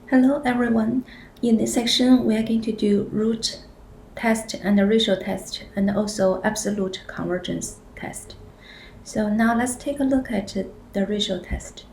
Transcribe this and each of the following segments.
Hello everyone. In this section, we are going to do root test and ratio test and also absolute convergence test. So now let's take a look at the ratio test.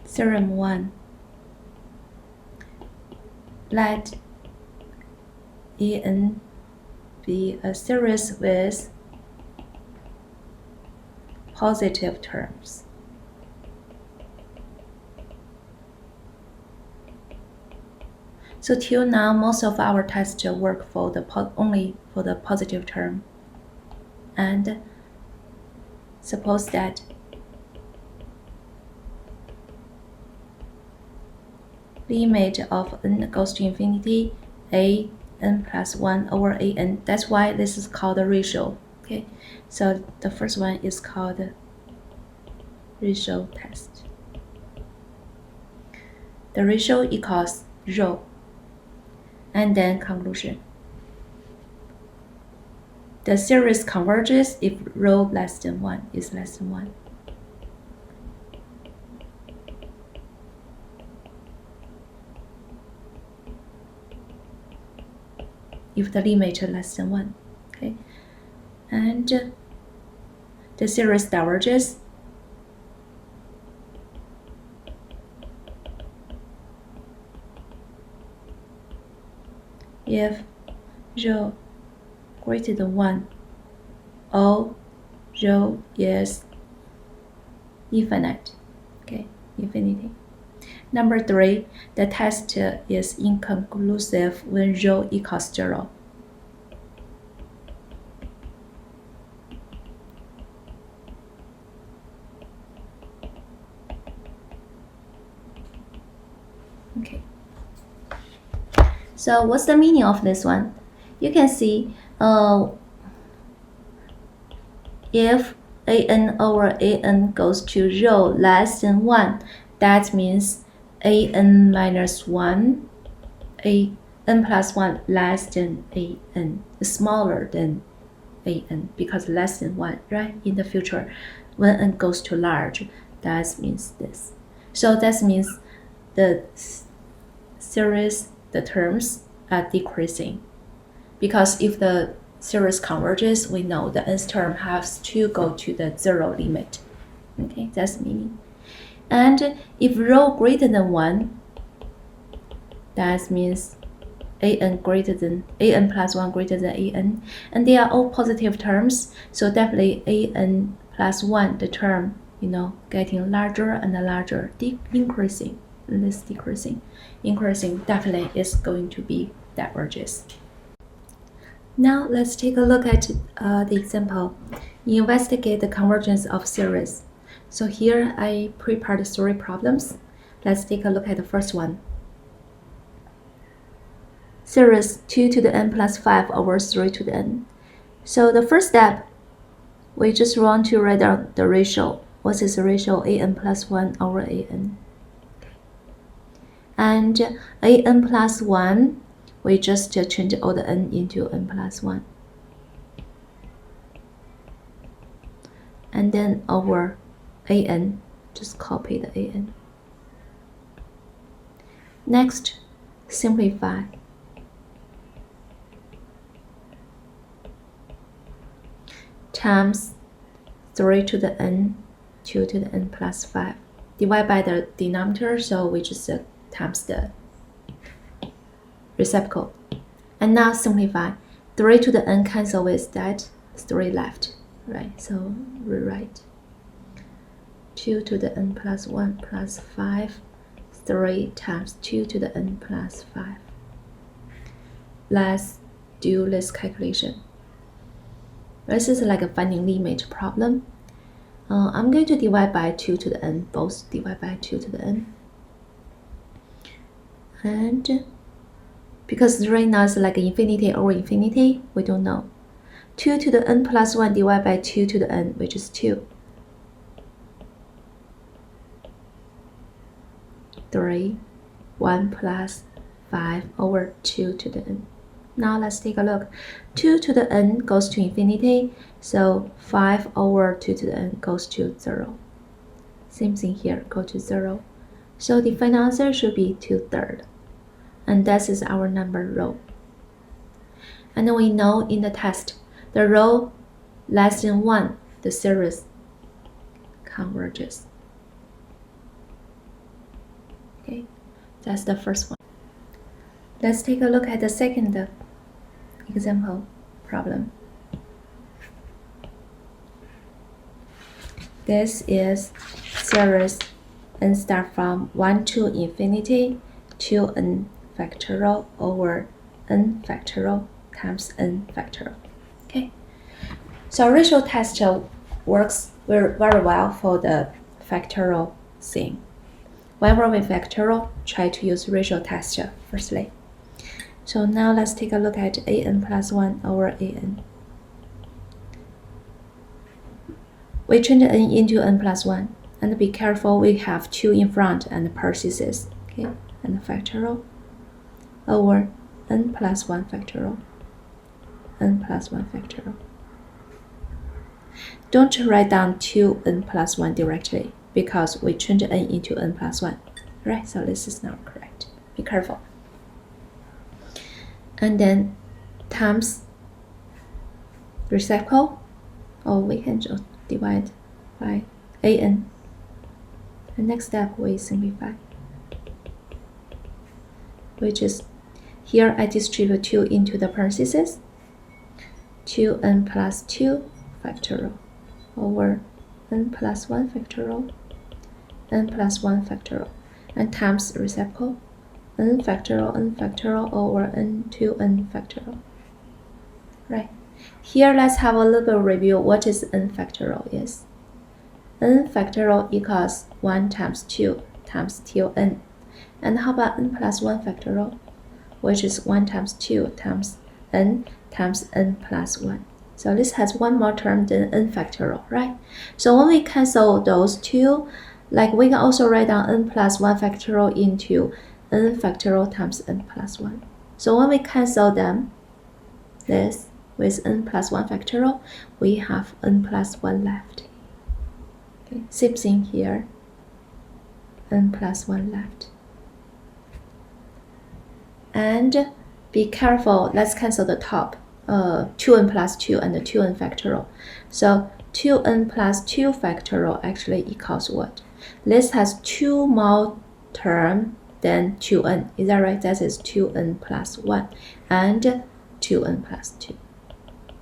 Theorem 1. Let En be a series with positive terms. So till now, most of our tests work for only for the positive term. And suppose that limit of n goes to infinity, a n plus 1 over a n. That's why this is called a ratio. Okay, so the first one is called ratio test. The ratio equals rho, and then conclusion. The series converges if rho less than 1 is less than 1. If the limit is less than 1, okay, and the series diverges if rho greater than 1 or rho is infinite, okay, infinity. Number 3, the test is inconclusive when rho equals 0. Okay. So what's the meaning of this one? You can see if an over an goes to rho less than 1, that means an minus 1, an plus 1 less than an, smaller than an, because less than 1, right? In the future, when n goes to large, that means this. So that means the series, the terms are decreasing, because if the series converges, we know the nth term has to go to the 0 limit. Okay, that's meaning. And if rho greater than 1, that means an plus 1 greater than an, and they are all positive terms, so definitely an plus 1, the term, getting larger and larger, increasing, this decreasing. Increasing definitely is going to be diverges. Now let's take a look at the example. Investigate the convergence of series. So here I prepared 3 problems. Let's take a look at the first one. Series 2 to the n plus 5 over 3 to the n. So the first step, we just want to write down the ratio. What is the ratio? an plus 1 over an. And an plus 1, we just change all the n into n plus 1. And then over an, just copy the an. Next, simplify. Times 3 to the n, 2 to the n plus 5. Divide by the denominator, so we just times the reciprocal. And now simplify. 3 to the n cancel with that, 3 left, right? So rewrite. 2 to the n plus 1 plus 5, 3 times 2 to the n plus 5. Let's do this calculation. This is like a finding limit problem. I'm going to divide by 2 to the n, both divide by 2 to the n. And because right now it's like infinity over infinity, we don't know. 2 to the n plus 1 divided by 2 to the n, which is 2. 3, 1 plus 5 over 2 to the n. Now let's take a look. 2 to the n goes to infinity, so 5 over 2 to the n goes to 0. Same thing here, go to 0. So the final answer should be 2/3. And this is our number row. And we know in the test, the row less than 1, the series converges. Okay, that's the first one. Let's take a look at the second example problem. This is series n start from 1 to infinity to n factorial over n factorial times n factorial. Okay, so ratio test works very well for the factorial thing. Whenever we factorial, try to use ratio test firstly. So now let's take a look at an plus 1 over an. We change n into n plus 1, and be careful, we have 2 in front and parentheses, okay, and factorial over n plus 1 factorial, n plus 1 factorial. Don't write down 2n plus 1 directly, because we change n into n plus 1, right? So this is not correct. Be careful. And then times reciprocal, or we can just divide by an. The next step we simplify, which is here I distribute 2 into the parentheses, 2n plus 2 factorial over n plus 1 factorial, n plus 1 factorial, and times reciprocal, n factorial over n factorial. Right. Here let's have a little bit of review. What is n factorial is? N factorial equals 1 times 2 times 2n. And how about n plus 1 factorial, which is 1 times 2 times n plus 1. So this has one more term than n factorial, right? So when we cancel those two, like we can also write down n plus 1 factorial into n factorial times n plus 1. So when we cancel them, this with n plus 1 factorial, we have n plus 1 left. Okay, same thing here, n plus 1 left. And be careful, let's cancel the top, 2n plus 2 and the 2n factorial. So 2n plus 2 factorial actually equals what? This has 2 more term than 2n, is that right? That is 2n plus 1 and 2n plus 2.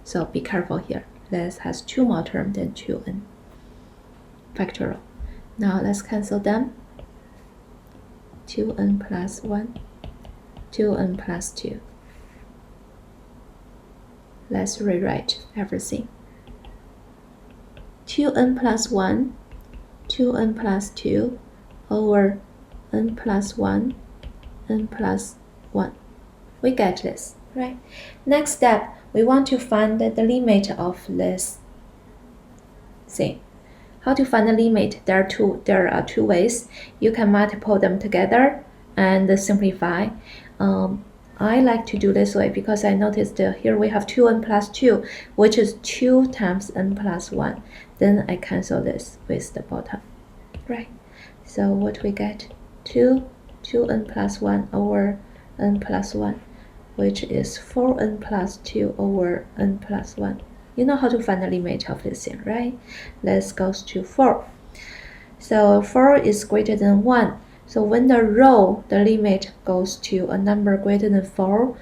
So be careful here, this has 2 more term than 2n factorial. Now let's cancel them. 2n plus 1, 2n plus 2. Let's rewrite everything. 2n plus 1, 2n plus 2 over n plus 1, n plus 1. We get this, right? Next step, we want to find the limit of this thing. How to find the limit? There are two ways. You can multiply them together and simplify. I like to do this way because I noticed here we have 2n plus 2, which is 2 times n plus 1. Then I cancel this with the bottom, right? So what we get? 2n plus 1 over n plus 1, which is 4n plus 2 over n plus 1. You know how to find the limit of this thing, right? Let's go to 4. So 4 is greater than 1. So when the row, the limit goes to a number greater than 4,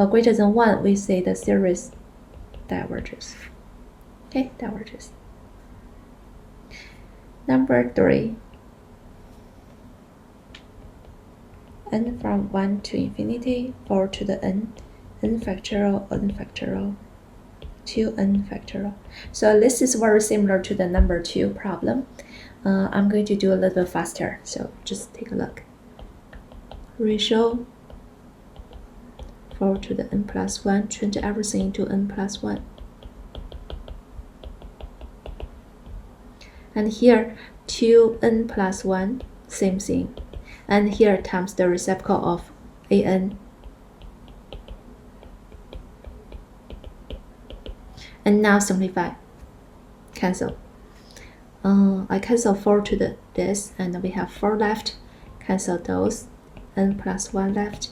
greater than 1, we say the series diverges. Okay, diverges. Number 3. N from 1 to infinity, 4 to the n factorial, 2n factorial. So this is very similar to the number 2 problem. I'm going to do a little bit faster, so just take a look. Ratio 4 to the n plus 1, change everything into n plus 1. And here 2n plus 1, same thing. And here times the reciprocal of an. And now simplify. Cancel. I cancel 4 to this, and we have 4 left. Cancel those. N plus 1 left.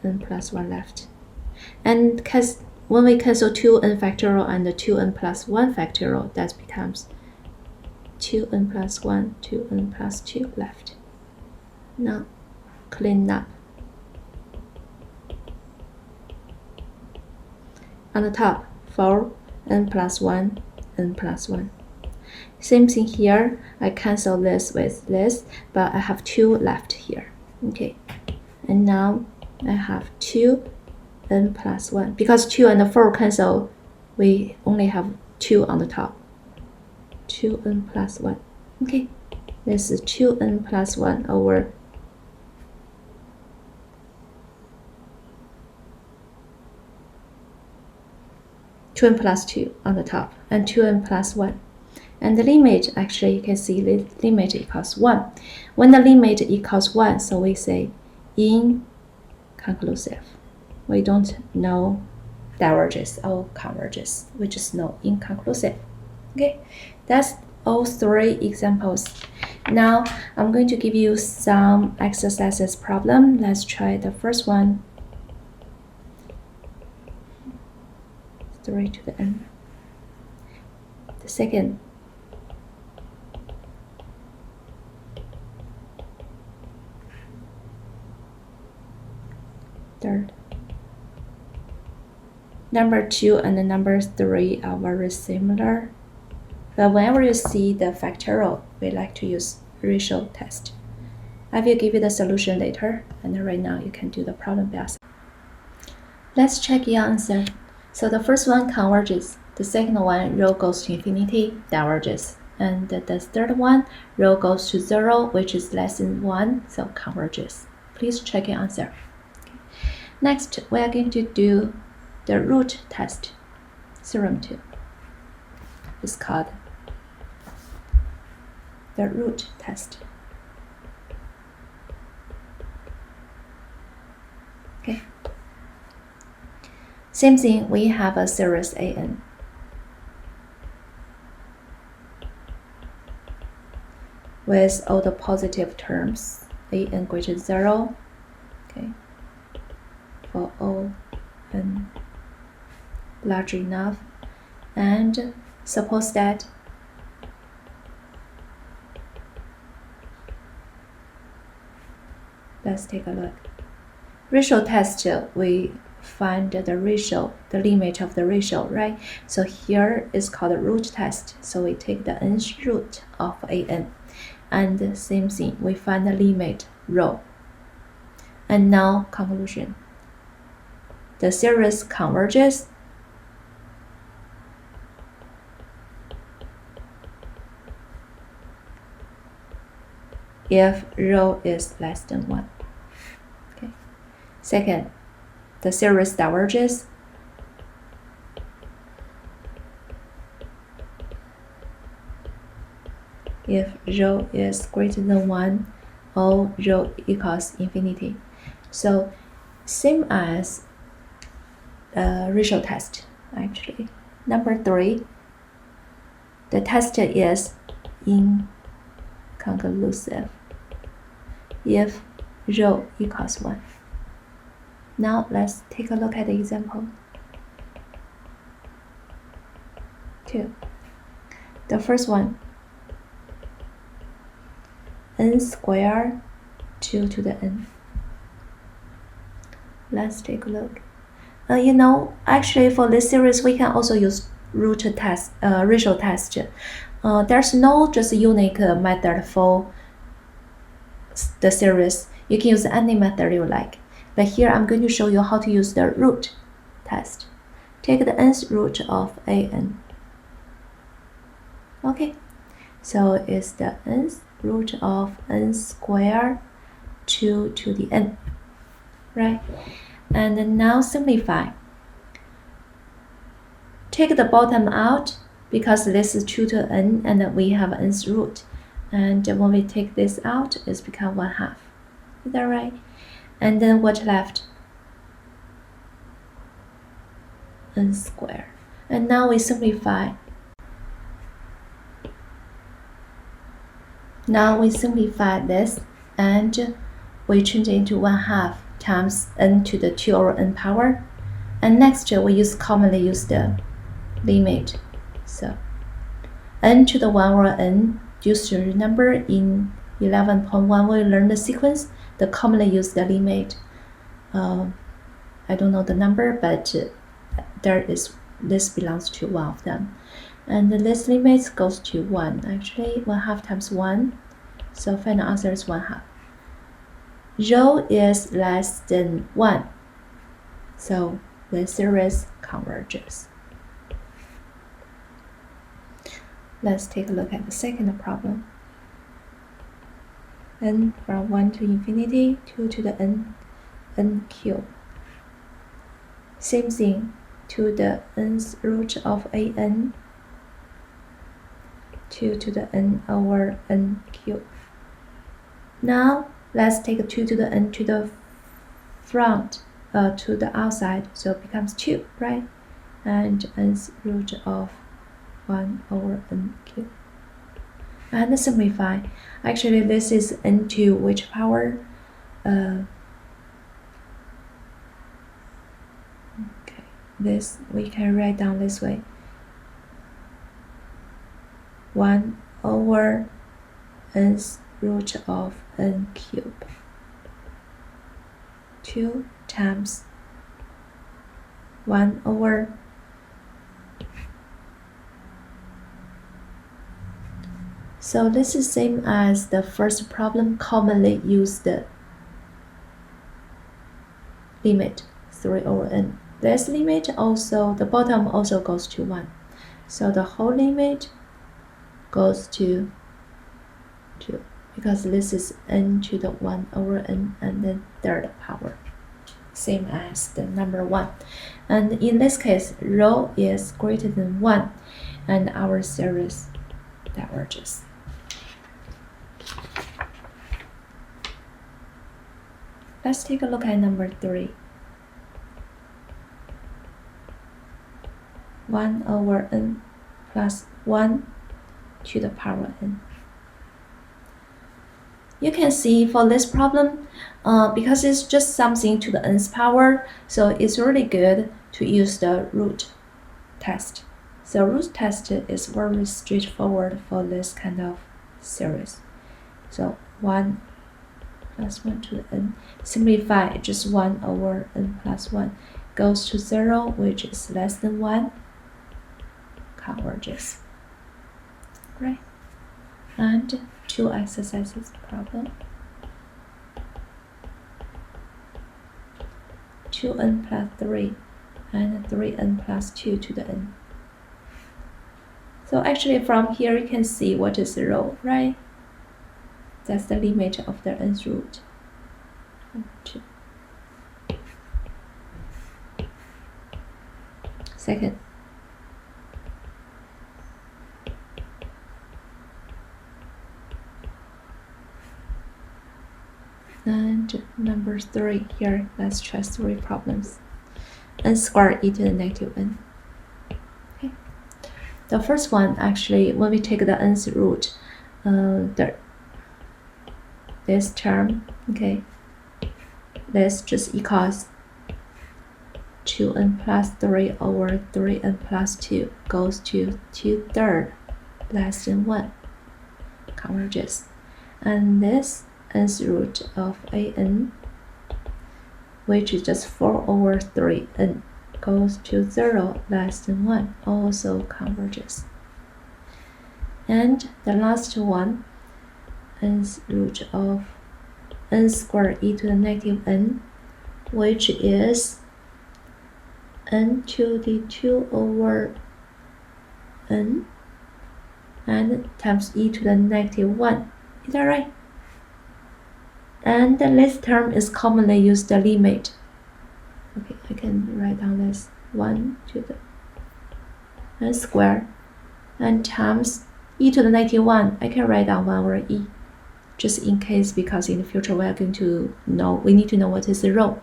N plus 1 left. And when we cancel 2n factorial and 2n plus 1 factorial, that becomes 2n plus 1, 2n plus 2 left. Now, clean up. On the top, 4, n plus 1, n plus 1. Same thing here. I cancel this with this, but I have 2 left here. Okay. And now I have 2 n plus 1. Because 2 and 4 cancel, we only have 2 on the top. 2n plus 1. Okay. This is 2n plus 1 over 2n plus 2 on the top, and 2n plus 1. And the limit, actually, you can see the limit equals 1. When the limit equals 1, so we say inconclusive. We don't know diverges or converges. We just know inconclusive. Okay, that's all 3 examples. Now, I'm going to give you some exercises problem. Let's try the first one. 3 to the n. The second. Third. Number 2 and the number 3 are very similar. But whenever you see the factorial, we like to use ratio test. I will give you the solution later, and right now you can do the problem best. Let's check your answer. So the first one converges. The second one, rho goes to infinity, diverges. And the third one, rho goes to 0, which is less than 1, so converges. Please check your answer. Okay. Next, we are going to do the root test. Theorem 2 is called the root test. Okay. Same thing, we have a series an with all the positive terms, an greater than 0, okay, for all n large enough. And suppose that let's take a look. Ratio test, we find the ratio, the limit of the ratio, right? So here is called a root test. So we take the nth root of an. And the same thing, we find the limit rho. And now conclusion. The series converges if rho is less than 1. Okay. Second, the series diverges if rho is greater than 1 or rho equals infinity. So same as ratio test, actually. Number 3, the test is inconclusive if rho equals 1. Now let's take a look at the example 2. The first one, n squared 2 to the n. Let's take a look. Actually for this series, we can also use root test, ratio test. There's no just unique method for the series. You can use any method you like. But here I'm going to show you how to use the root test. Take the nth root of an. Okay, so it's the nth root of n squared 2 to the n, right? And now simplify. Take the bottom out because this is 2 to n and we have nth root. And when we take this out, it's become 1/2. Is that right? And then what left? N squared. And now we simplify. Now we simplify this and we change it into 1/2 times n to the 2 over n power. And next we commonly use the limit. So n to the 1 over n, just remember in 11.1 we learned the sequence, the commonly used the limit. I don't know the number, but this belongs to one of them. And this limit goes to 1. Actually, 1/2 times 1. So final answer is 1/2. Rho is less than 1. So the series converges. Let's take a look at the second problem. N from 1 to infinity, 2 to the n cube. Same thing, to the nth root of an, 2 to the n over n cube. Now let's take 2 to the n to the front, to the outside, so it becomes 2, right? And nth root of 1 over n cube. And simplify. Actually, this is n to which power? Okay, this we can write down this way. 1 over nth root of n cube. 2 times 1 over So this is same as the first problem, commonly used limit 3 over n. This limit also, the bottom also goes to 1. So the whole limit goes to 2, because this is n to the 1 over n and then third power, same as the number 1. And in this case, rho is greater than 1 and our series diverges. Let's take a look at number 3. 1 over n plus 1 to the power n. You can see for this problem, because it's just something to the nth power, so it's really good to use the root test. So root test is very straightforward for this kind of series. So 1 plus 1 to the n. Simplify, just 1 over n plus 1 goes to 0, which is less than 1, converges. Right? And 2 exercises problem. 2n plus 3 and 3n plus 2 to the n. So actually from here you can see what is the rho, right? That's the limit of the nth root. 2. Second. And number 3 here, let's try 3 problems. N squared e to the negative n. Okay. The first one, actually, when we take the nth root, this term, okay, this just equals 2n plus 3 over 3n plus 2 goes to 2/3 less than 1, converges. And this nth root of an, which is just 4 over 3n, goes to 0 less than 1, also converges. And the last one, nth root of n squared e to the negative n, which is n to the 2 over n and times e to the negative 1. Is that right? And this term is commonly used the limit. Okay, I can write down this 1 to the n squared and times e to the negative 1. I can write down 1 over e, just in case, because in the future we are going to know, we need to know what is the rho.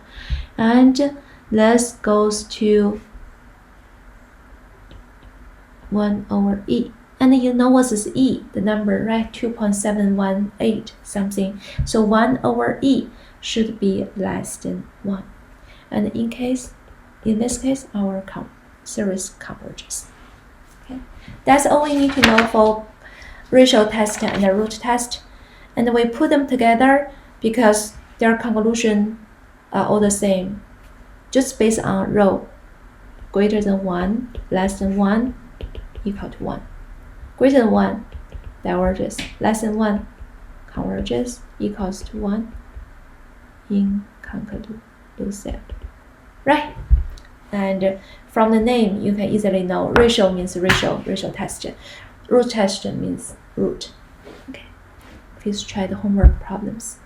And this goes to 1 over E. And you know what is E, the number, right? 2.718 something. So 1 over E should be less than 1. And in this case, our series converges. Okay, that's all we need to know for ratio test and the root test. And we put them together because their conclusion are all the same, just based on row greater than 1, less than 1, equal to 1. Greater than 1 diverges, less than 1 converges, equals to 1 inconclusive. Right? And from the name, you can easily know ratio means ratio test. Root test means root. Okay. Please try the homework problems.